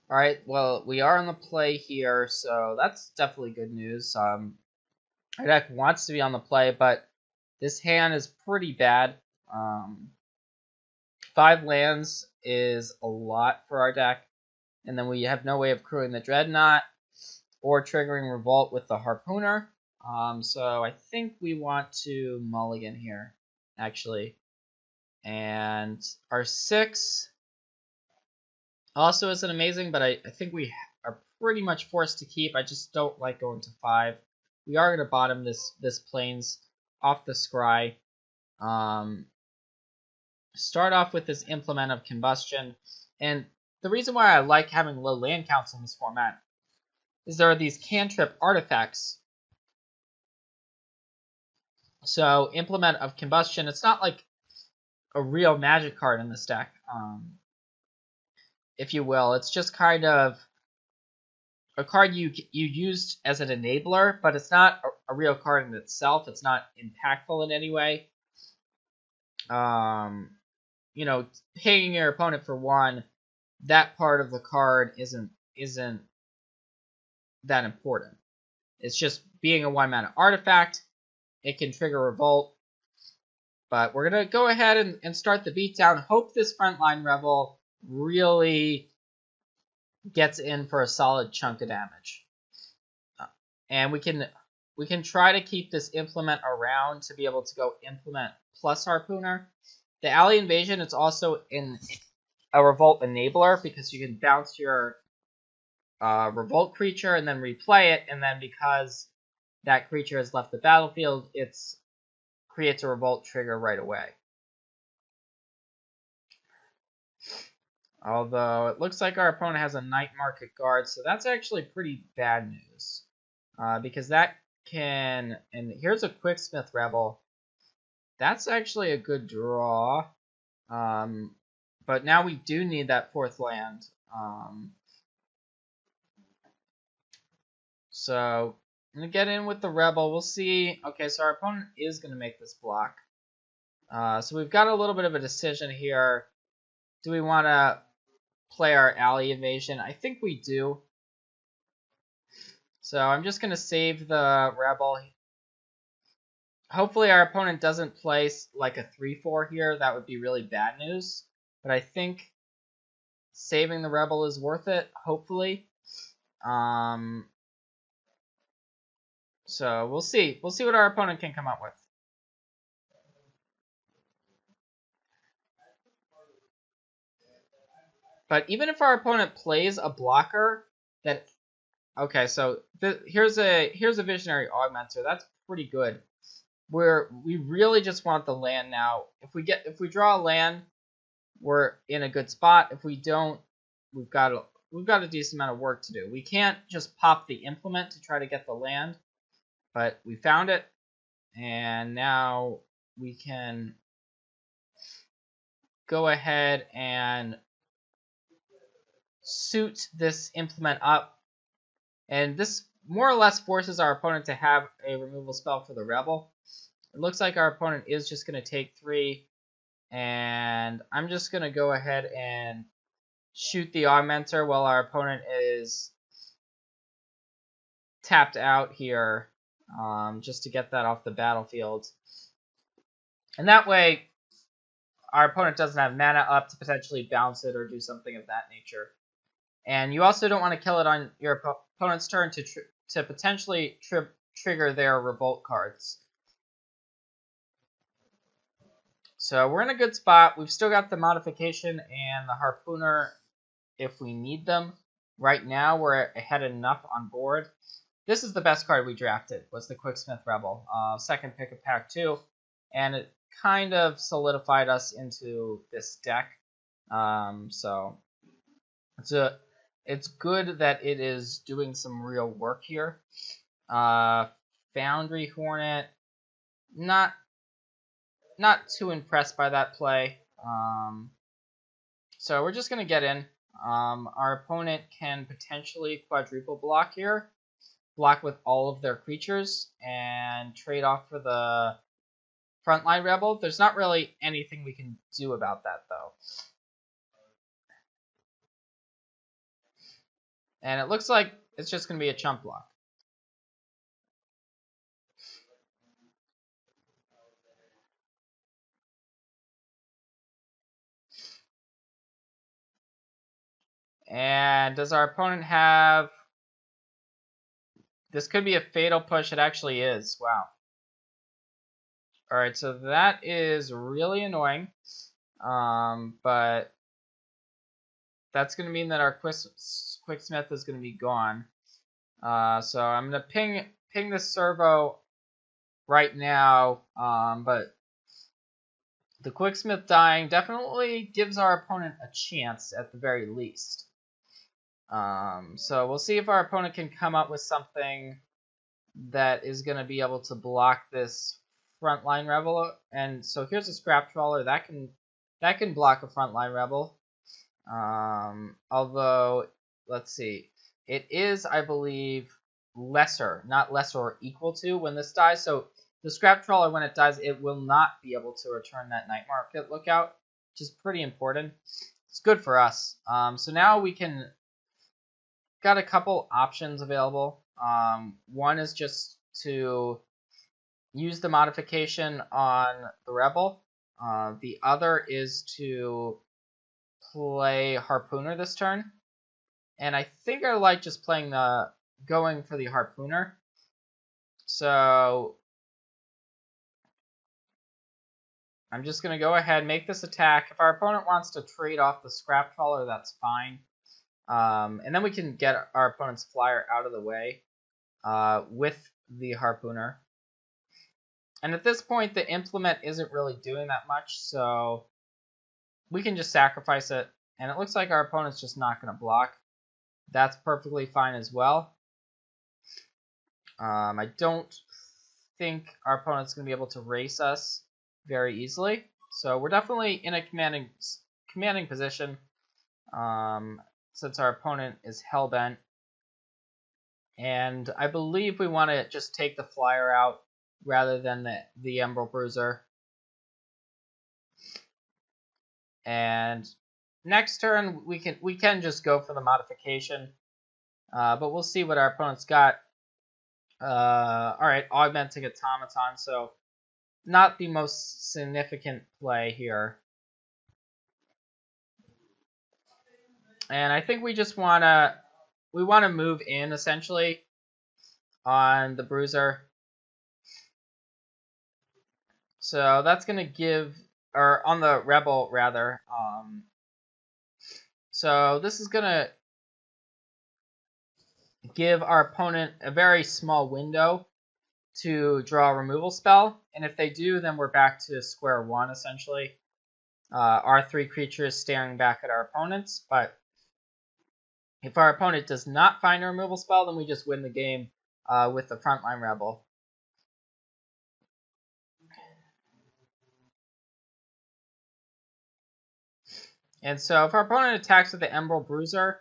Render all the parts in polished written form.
All right, well, we are on the play here, so that's definitely good news. Our deck wants to be on the play, but this hand is pretty bad. 5 lands is a lot for our deck, and then we have no way of crewing the Dreadnought or triggering Revolt with the Harpooner. So I think we want to mulligan here, actually. And our 6 also isn't amazing, but I think we are pretty much forced to keep. I just don't like going to 5. We are going to bottom this Plains off the scry. Start off with this Implement of Combustion. And the reason why I like having low land counts in this format is there are these cantrip artifacts. So Implement of Combustion, it's not like a real magic card in this deck, if you will. It's just kind of a card you used as an enabler, but it's not a real card in itself. It's not impactful in any way. You know, paying your opponent for 1, that part of the card isn't that important. It's just being a 1-mana artifact. It can trigger Revolt. But we're going to go ahead and start the beatdown. Hope this Frontline Revel really gets in for a solid chunk of damage. And we can try to keep this Implement around to be able to go Implement plus Harpooner. The Alley Invasion, it's also in a Revolt enabler because you can bounce your Revolt creature and then replay it, and then because that creature has left the battlefield, it creates a Revolt trigger right away. Although it looks like our opponent has a Night Market Guard, so that's actually pretty bad news. Because that can... And here's a Quicksmith Rebel. That's actually a good draw. But now we do need that 4th land. So I'm going to get in with the Rebel. We'll see. Okay, so our opponent is going to make this block. So we've got a little bit of a decision here. Do we want to play our Alley Invasion? I think we do. So I'm just going to save the Rebel. Hopefully our opponent doesn't play like a 3-4 here. That would be really bad news. But I think saving the Rebel is worth it, hopefully. So we'll see. We'll see what our opponent can come up with. But even if our opponent plays a blocker that... Okay, so here's a Visionary Augmenter. That's pretty good. We really just want the land now. If we draw a land, we're in a good spot. If we don't, we've got a decent amount of work to do. We can't just pop the Implement to try to get the land, but we found it, and now we can go ahead and suit this Implement up. And this more or less forces our opponent to have a removal spell for the Rebel. It looks like our opponent is just going to take 3. And I'm just going to go ahead and shoot the Augmenter while our opponent is tapped out here, just to get that off the battlefield. And that way, our opponent doesn't have mana up to potentially bounce it or do something of that nature. And you also don't want to kill it on your opponent's turn to potentially trigger their Revolt cards. So we're in a good spot. We've still got the Modification and the Harpooner if we need them. Right now, we're ahead enough on board. This is the best card we drafted, was the Quicksmith Rebel. Second pick of Pack 2. And it kind of solidified us into this deck. So it's good that it is doing some real work here. Foundry Hornet, not too impressed by that play. So we're just going to get in. Our opponent can potentially quadruple block here. Block with all of their creatures and trade off for the Frontline Rebel. There's not really anything we can do about that, though. And it looks like it's just going to be a chump block. And does our opponent have... This could be a fatal push. It actually is. Wow. Alright, so that is really annoying. But that's going to mean that our Quicksmith is going to be gone. So I'm going to ping the servo right now. But the Quicksmith dying definitely gives our opponent a chance at the very least. So we'll see if our opponent can come up with something that is going to be able to block this frontline rebel. And so here's a scrap trawler that can block a frontline rebel. Although, let's see, it is, I believe, lesser, not lesser or equal to when this dies. So the scrap trawler, when it dies, it will not be able to return that night market lookout, which is pretty important. It's good for us. So now we can got a couple options available. One is just to use the modification on the rebel. The other is to play Harpooner this turn. And I think I like just going for the Harpooner. So I'm just going to go ahead and make this attack. If our opponent wants to trade off the scrap trawler, that's fine. And then we can get our opponent's flyer out of the way with the Harpooner. And at this point, the implement isn't really doing that much, so we can just sacrifice it. And it looks like our opponent's just not going to block. That's perfectly fine as well. I don't think our opponent's going to be able to race us very easily. So we're definitely in a commanding position since our opponent is hellbent. And I believe we want to just take the flyer out rather than the Emerald Bruiser. And next turn we can just go for the modification, but we'll see what our opponent's got. All right, Augmenting Automaton, so not the most significant play here. And I think we just want to move in essentially on the Bruiser. So that's going to give, or on the Rebel rather. So this is going to give our opponent a very small window to draw a removal spell. And if they do, then we're back to square one essentially. Our three creatures staring back at our opponents. But if our opponent does not find a removal spell, then we just win the game with the frontline Rebel. And so if our opponent attacks with the Emerald Bruiser,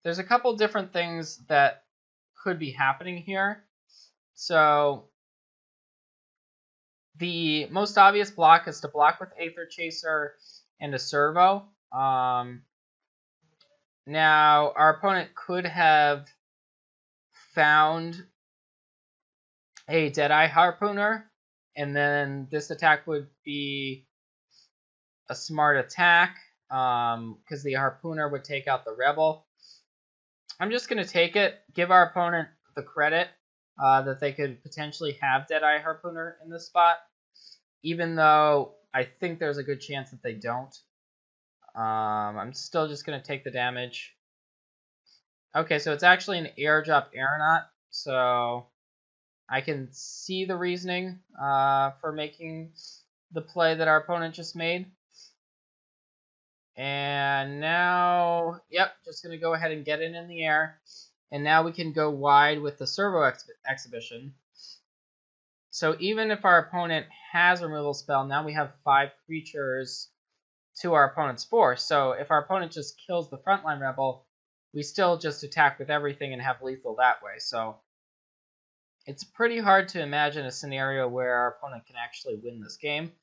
there's a couple different things that could be happening here. So the most obvious block is to block with Aether Chaser and a servo. Now, our opponent could have found a Deadeye Harpooner, and then this attack would be a smart attack, because the Harpooner would take out the Rebel. I'm just going to take it, give our opponent the credit that they could potentially have Deadeye Harpooner in this spot, even though I think there's a good chance that they don't. I'm still just going to take the damage. Okay, so it's actually an airdrop aeronaut, so I can see the reasoning for making the play that our opponent just made. And now, yep, just going to go ahead and get it in the air. And now we can go wide with the servo exhibition. So even if our opponent has a removal spell, now we have 5 creatures to our opponent's 4. So if our opponent just kills the frontline Rebel, we still just attack with everything and have lethal that way. So it's pretty hard to imagine a scenario where our opponent can actually win this game.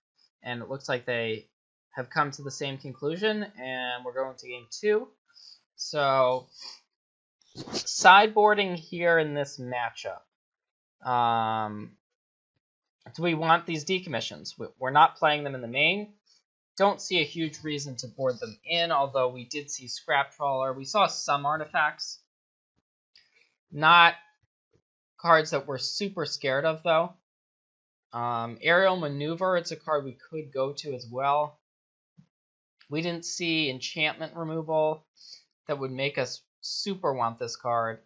And it looks like they have come to the same conclusion, and we're going to game 2. So sideboarding here in this matchup. Do we want these decommissions? We're not playing them in the main. Don't see a huge reason to board them in, although we did see Scrap Trawler. We saw some artifacts. Not cards that we're super scared of, though. Aerial Maneuver, it's a card we could go to as well. We didn't see enchantment removal that would make us super want this card.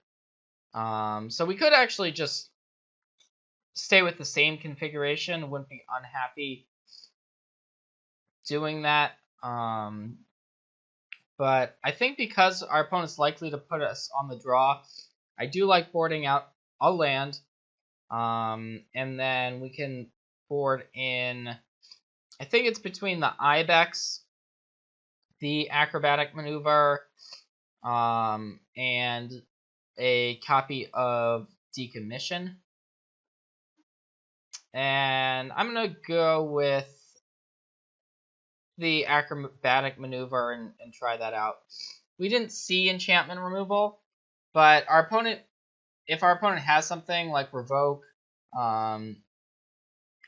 So we could actually just stay with the same configuration. Wouldn't be unhappy doing that. But I think because our opponent's likely to put us on the draw, I do like boarding out a land. And then we can board in, I think it's between the Ibex, the Acrobatic Maneuver, and a copy of Decommission. And I'm going to go with the Acrobatic Maneuver and try that out. We didn't see enchantment removal, but our opponent, if our opponent has something like Revoke,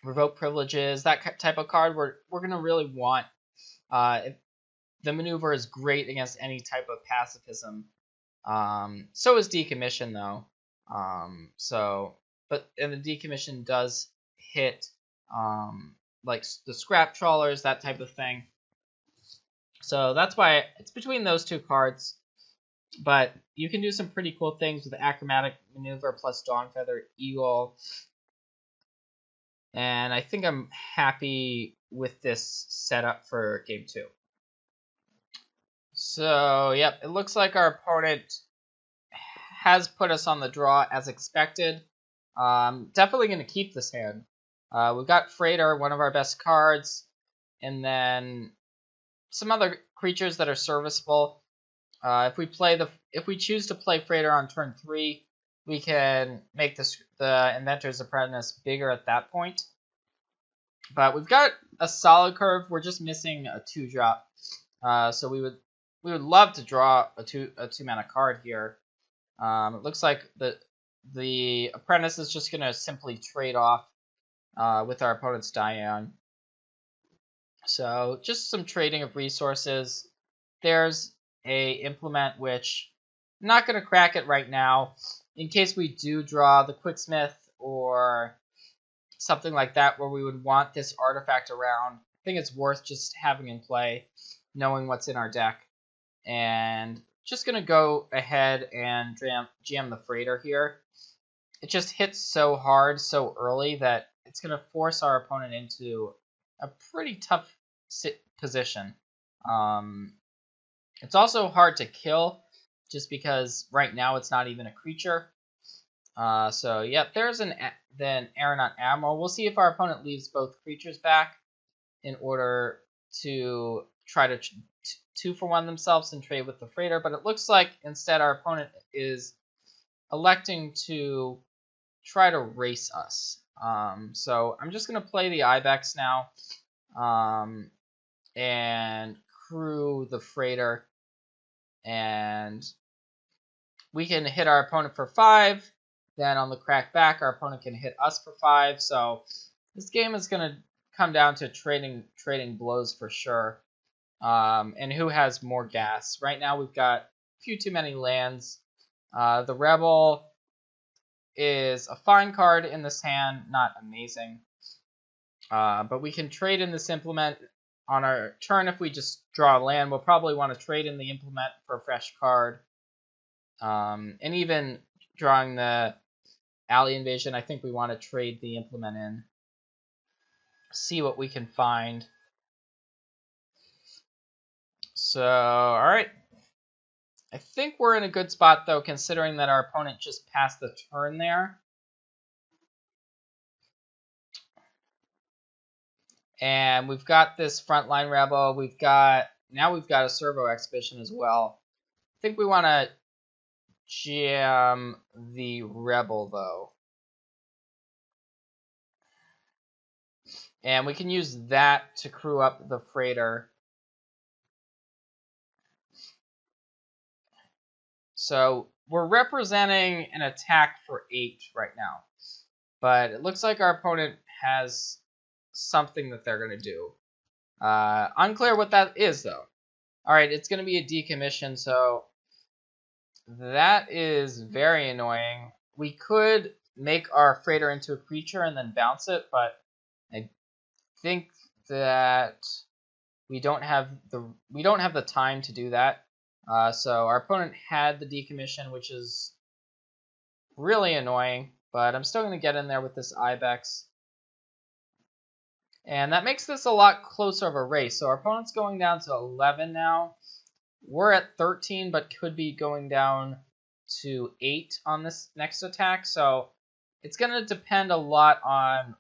Revoke Privileges, that type of card, we're going to really want. The maneuver is great against any type of pacifism. So is Decommission, though. And the Decommission does hit like the Scrap Trawlers, that type of thing. So that's why it's between those two cards. But you can do some pretty cool things with the Acrobatic Maneuver plus Dawnfeather Eagle. And I think I'm happy with this setup for game 2. So, yep, it looks like our opponent has put us on the draw as expected. Definitely going to keep this hand. We've got Freighter, one of our best cards, and then some other creatures that are serviceable. If we choose to play Freighter on turn 3, we can make the Inventor's Apprentice bigger at that point. But we've got a solid curve. We're just missing a 2-drop. So we would love to draw a two mana card here. It looks like the Apprentice is just going to simply trade off with our opponent's Diane. So just some trading of resources. There's a Implement, which I'm not going to crack it right now. In case we do draw the Quicksmith or something like that where we would want this artifact around, I think it's worth just having in play, knowing what's in our deck. And just going to go ahead and jam the Freighter here. It just hits so hard so early that it's going to force our opponent into a pretty tough position. It's also hard to kill just because right now it's not even a creature. So, yeah, there's an Aeronaut Admiral. We'll see if our opponent leaves both creatures back in order to try to 2-for-1 themselves and trade with the Freighter. But it looks like instead our opponent is electing to try to race us. So I'm just going to play the Ibex now and crew the Freighter. And we can hit our opponent for 5. Then on the crack back, our opponent can hit us for 5. So this game is going to come down to trading blows for sure. And who has more gas. Right now we've got a few too many lands. The Rebel is a fine card in this hand, not amazing. But we can trade in this Implement on our turn. If we just draw a land, we'll probably want to trade in the Implement for a fresh card. And even drawing the Alley Invasion, I think we want to trade the Implement in. See what we can find. So, alright. I think we're in a good spot, though, considering that our opponent just passed the turn there. And we've got this Frontline Rebel. Now we've got a Servo Exhibition as well. I think we want to jam the Rebel, though. And we can use that to crew up the Freighter. So we're representing an attack for 8 right now. But it looks like our opponent has something that they're going to do. Unclear what that is, though. Alright, it's going to be a decommission, so that is very annoying. We could make our freighter into a creature and then bounce it, but I think that we don't have the time to do that. So our opponent had the decommission, which is really annoying, but I'm still going to get in there with this Ibex. And that makes this a lot closer of a race. So our opponent's going down to 11 now. We're at 13, but could be going down to 8 on this next attack. So it's going to depend a lot on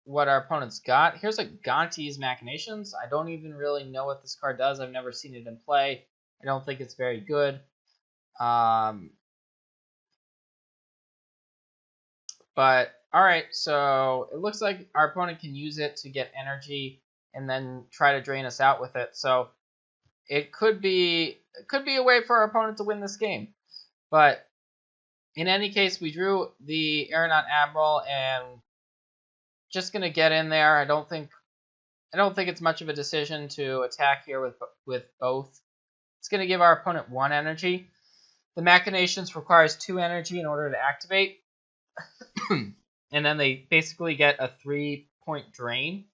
what our opponent's got. Here's a Gonti's Machinations. I don't even really know what this card does. I've never seen it in play. I don't think it's very good. But, alright, so it looks like our opponent can use it to get energy and then try to drain us out with it. So it could be a way for our opponent to win this game. But in any case, we drew the Aeronaut Admiral and just going to get in there. I don't think it's much of a decision to attack here with both. It's going to give our opponent 1 energy. The Machinations requires 2 energy in order to activate. And then they basically get a 3-point drain.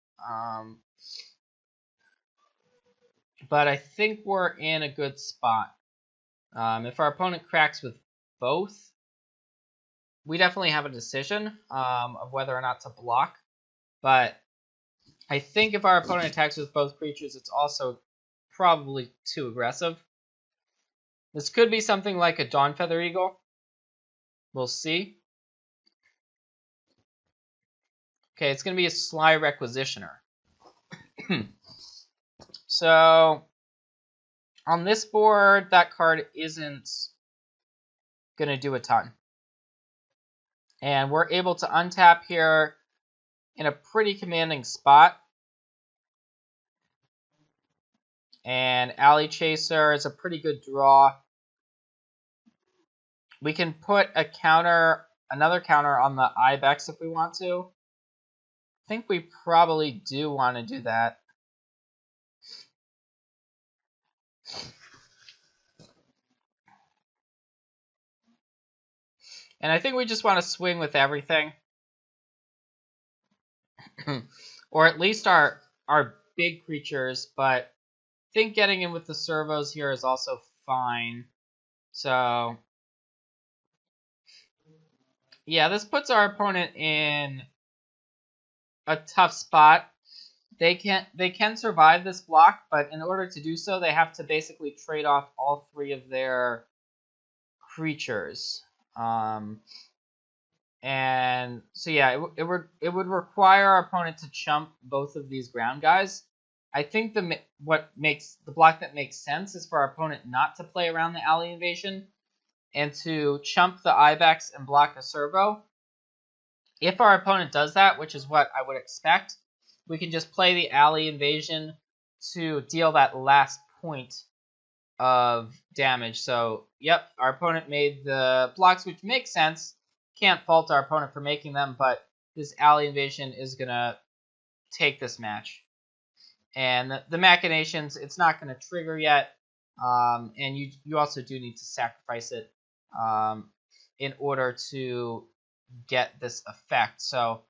But I think we're in a good spot. If our opponent cracks with both, we definitely have a decision of whether or not to block. But I think if our opponent attacks with both creatures, it's also probably too aggressive. This could be something like a Dawn Feather Eagle. We'll see. Okay, it's going to be a Sly Requisitioner. So, on this board, that card isn't going to do a ton. And we're able to untap here in a pretty commanding spot. And Alley Chaser is a pretty good draw. We can put another counter on the Ibex if we want to. I think we probably do want to do that. And I think we just want to swing with everything. Or at least our big creatures, but I think getting in with the servos here is also fine. So, yeah, this puts our opponent in a tough spot. They can survive this block, but in order to do so, they have to basically trade off all 3 of their creatures. And so yeah, it would require our opponent to chump both of these ground guys. I think the block that makes sense is for our opponent not to play around the Alley Invasion and to chump the Ibex and block a servo. If our opponent does that, which is what I would expect, we can just play the Alley Invasion to deal that last point of damage. So, yep, our opponent made the blocks, which makes sense. Can't fault our opponent for making them, but this Alley Invasion is going to take this match. And the Machinations, it's not going to trigger yet, and you also do need to sacrifice it in order to get this effect. So